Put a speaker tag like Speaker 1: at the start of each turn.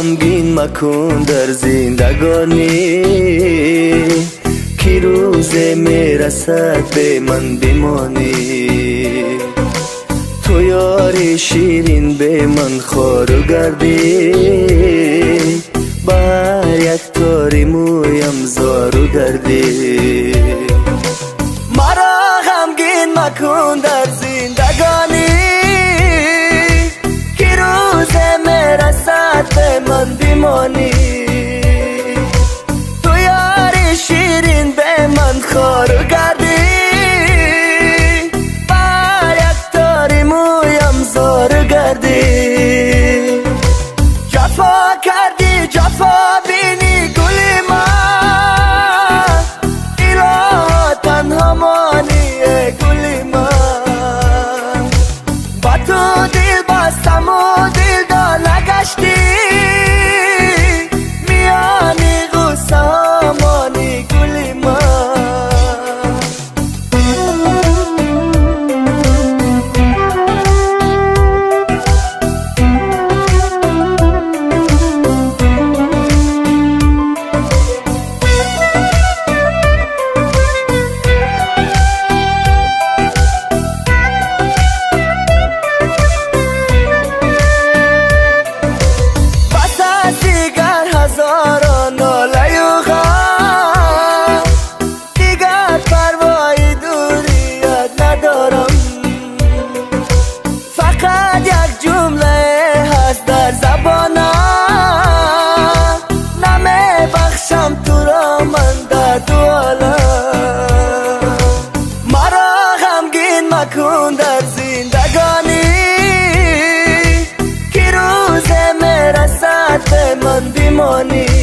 Speaker 1: غمگین مکن در زندگانی، که روز میرسد به من بمانی. تو یاری شیرین به من خارو گردی، بر یک تاری مویم زارو گردی. مرا غمگین مکن در زندگانی، که روز میرسد به من بمانی. تو یاری شیرین به من خارو گردی، بر یک تاری مویم زارو گردی. جفا کردی جفا بینی گلی من، اله تنها مانی گلی من. با تو دل بستم و دل دار نگشتی، میانی غصه ها مانی گلی من. هزاران ناله و غم، دیگر پروای دوریت ندارم. فقط یک جمله هست در زبانم، نمی بخشم تو را من در دو عالم. مرا غمگین مکن در زندگانی، که روز میرسد به من بمانی.